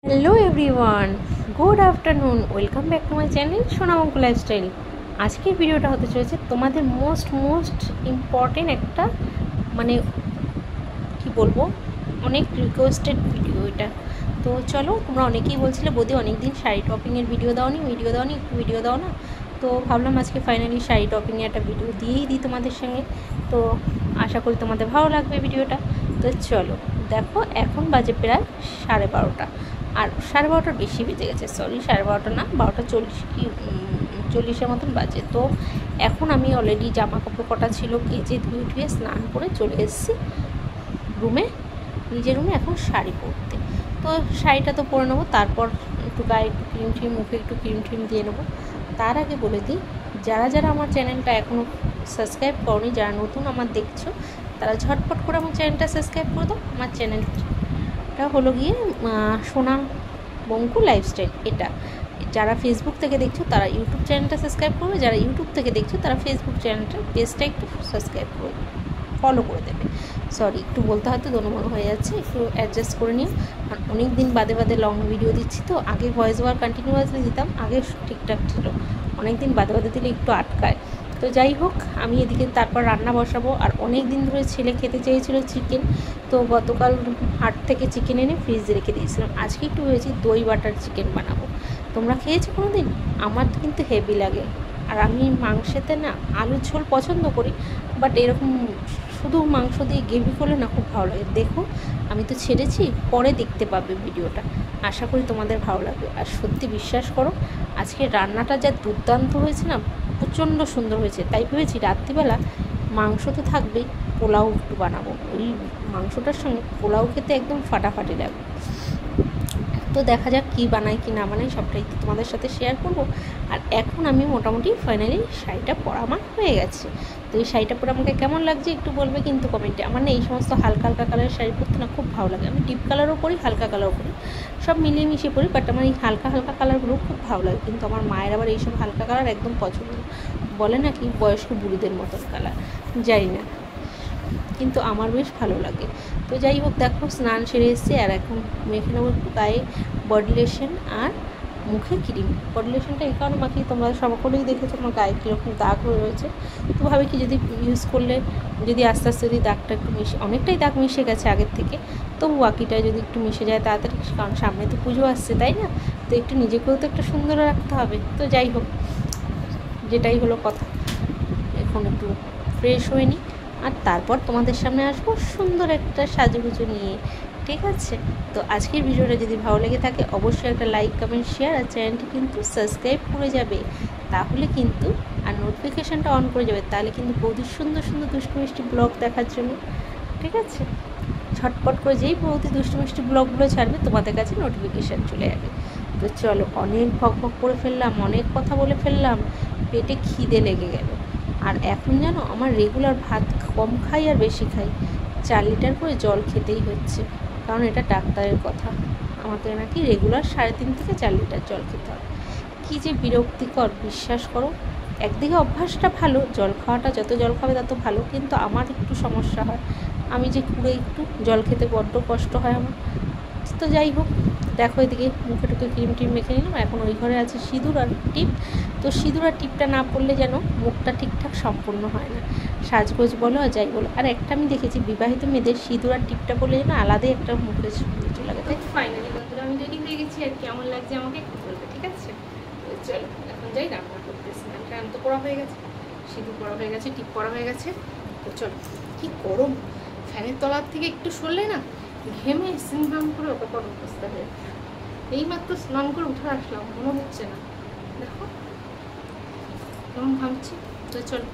Hello everyone, good afternoon, welcome back to my channel Sonamonku lifestyle. আজকের ভিডিওটা হতে চলেছে তোমাদের মোস্ট ইম্পর্টেন্ট একটা কি বলবো, অনেক রিকোয়েস্টেড ভিডিও এটা। তো চলো, তোমরা অনেকেই বলছিলে বৌদি অনেকদিন শাড়ি টপিংয়ের ভিডিও দাওনি একটু ভিডিও দাও না। তো ভাবলাম আজকে ফাইনালি শাড়ি টপিংয়ে একটা ভিডিও দিয়েই দিই তোমাদের সঙ্গে। তো আশা করি তোমাদের ভালো লাগবে ভিডিওটা। তো চলো দেখো, এখন বাজে প্রায় 12:30, আর 12:30 বেশি বেজে গেছে, সরি 12:30 না, 12:40 কি 40-এর মতন বাজে। তো এখন আমি অলরেডি জামা কাপড় কটা ছিল কেচে ধুয়ে স্নান করে চলে এসেছি রুমে, নিজের রুমে এখন শাড়ি পরতে। তো শাড়িটা তো পরে নেবো, তারপর একটু গায়ে একটু ক্রিম মুখে একটু ক্রিম দিয়ে নেবো। তার আগে বলে দিই, যারা আমার চ্যানেলটা এখনও সাবস্ক্রাইব করনি, যারা নতুন আমার দেখছো, তারা ঝটপট করে আমার চ্যানেলটা সাবস্ক্রাইব করে দাও। আমার চ্যানেলটা হলো গিয়ে সোনামঙ্কু লাইফস্টাইল। এটা যারা ফেসবুক থেকে দেখছো তারা ইউটিউব চ্যানেলটা সাবস্ক্রাইব করবে, যারা ইউটিউব থেকে দেখছো তারা ফেসবুক চ্যানেলটা পেজটা একটু সাবস্ক্রাইব করবে, ফলো করে দেবে। সরি, একটু বলতে হয়তো দোনোমনো হয়ে যাচ্ছে, একটু অ্যাডজাস্ট করে নিও। আর অনেক দিন বাদে লং ভিডিও দিচ্ছি, তো আগে ভয়েস ওভার কন্টিনিউয়াসলি দিতাম, আগে ঠিকঠাক ছিল, অনেক দিন বাদে দিলে একটু আটকায়। তো যাই হোক, আমি এদিকে তারপর রান্না বসাবো। আর অনেক দিন ধরে ছেলে খেতে চেয়েছিল চিকেন, তো গতকাল হাট থেকে চিকেন এনে ফ্রিজে রেখে দিয়েছিলাম। আজকে একটু হয়েছি দই বাটার চিকেন বানাবো। তোমরা খেয়েছো কোনো দিন? আমার কিন্তু হেভি লাগে। আর আমি মাংসেতে না আলুর ঝোল পছন্দ করি, বাট এরকম শুধু মাংস দিয়ে গ্রেভি করলে না খুব ভালো লাগে। দেখো, আমি তো ছেড়েছি, পরে দেখতে পাবে ভিডিওটা, আশা করি তোমাদের ভালো লাগবে। আর সত্যি বিশ্বাস করো, আজকে রান্নাটা যা দুর্দান্ত হয়েছে না, প্রচণ্ড সুন্দর হয়েছে। তাই ভেবেছি রাত্রিবেলা মাংস তো থাকবেই, পোলাও একটু বানাবো। ওই মাংসটার সঙ্গে পোলাও খেতে একদম ফাটাফাটি লাগবে। তো দেখা যাক কী বানাই কি না বানাই, সবটাই তো তোমাদের সাথে শেয়ার করব। আর এখন আমি মোটামুটি ফাইনালি শাড়িটা পরা আমার হয়ে গেছে। তো এই শাড়িটা পরে আমাকে কেমন লাগছে একটু বলবে কিন্তু কমেন্টে। আমার না এই সমস্ত হালকা কালারের শাড়ি পরতে না খুব ভালো লাগে। আমি ডিপ কালারও পরি, হালকা কালারও পরি, সব মিলিয়ে মিশিয়ে পরি, বাট আমার এই হালকা কালারগুলো খুব ভালো লাগে। কিন্তু আমার মায়ের আবার এইসব হালকা কালার একদম পছন্দ, বলে না কি বয়স্ক বুড়িদের মতন কালার, জানি না, কিন্তু আমার বেশ ভালো লাগে। তো যাই হোক, দেখো স্নান সেরে এসছে, আর এখন মেখে নেবো একটু গায়ে বডি লোশন আর মুখে ক্রিম। বডি লোশনটা এই কারণে মাখি, তোমরা সকলেই দেখেছো আমার গায়ে কীরকম দাগ হয়ে রয়েছে। তো ভাবে কি যদি ইউজ করলে যদি আস্তে যদি দাগটা একটু অনেকটাই দাগ মিশে গেছে আগের থেকে, তবু বাকিটা যদি একটু মিশে যায় তাড়াতাড়ি, কারণ সামনে তো পুজো আসছে, তাই না? তো একটু নিজেকেও তো একটু সুন্দর রাখতে হবে। তো যাই হোক, যেটাই হলো কথা, এখন একটু ফ্রেশ হয়ে নিই, আর তারপর তোমাদের সামনে আসবো সুন্দর একটা সাজুগুজু নিয়ে, ঠিক আছে? তো আজকের ভিডিওটা যদি ভালো লেগে থাকে অবশ্যই একটা লাইক কমেন্ট শেয়ার, আর চ্যানেলটি কিন্তু সাবস্ক্রাইব করে যাবে, তাহলে কিন্তু, আর নোটিফিকেশানটা অন করে যাবে, তাহলে কিন্তু বৌদির সুন্দর দুষ্টু মিষ্টি ব্লগ দেখার জন্য, ঠিক আছে? ঝটপট করে যেই বৌদি দুষ্টু মিষ্টি ব্লগগুলো ছাড়বে তোমাদের কাছে নোটিফিকেশান চলে যাবে। তো চলো, অনেক ভক করে ফেললাম, অনেক কথা বলে ফেললাম, পেটে খিদে লেগে গেল। আর এখন জানো, আমার রেগুলার ভাত কম খাই আর বেশি খাই, 4 লিটার করে জল খেতেই হচ্ছে, কারণ এটা ডাক্তারের কথা, আমাকে নাকি রেগুলার 3.5 থেকে 4 লিটার জল খেতে হবে। কী যে বিরক্তিকর, বিশ্বাস করো। একদিকে অভ্যাসটা ভালো, জল খাওয়াটা, যত জল খাবে তত ভালো, কিন্তু আমার একটু সমস্যা হয়, আমি যে একটু জল খেতে বড্ড কষ্ট হয় আমার। তো যাই হোক, দেখো এদিকে মুখে ক্রিম মেখে নিলাম। এখন ওই ঘরে আছে সিঁদুর আর টিপ। তো সিঁদুর আর টিপটা না পড়লে যেন মুখটা ঠিকঠাক সম্পূর্ণ হয় না, সাজগোজ বলো আর যাই বলো। আর একটা আমি দেখেছি বিবাহিত মেয়েদের সিঁদুর আর টিপটা পড়লে যেন আলাদাই একটা মুখের সৌন্দর্য লাগে। তাই ফাইনালি বন্ধুরা আমি রেডি হয়ে গেছি, আর কেমন লাগছে আমাকে একটু বলবে, ঠিক আছে? তো চলো এখন যাই রান্না করতে। স্নান তো করা হয়ে গেছে, সিঁদুর পরা হয়ে গেছে, টিপ পরা হয়ে গেছে। তো চলো, কী গরম, ফ্যানের তলার থেকে একটু সরলে না ঘেমে সিংহাম করে ওপর অবস্থা হয়ে। এইমাত্র স্নান করে উঠে আসলাম, মনে হচ্ছে না, দেখো কেমন ঘামছি। তো চলো।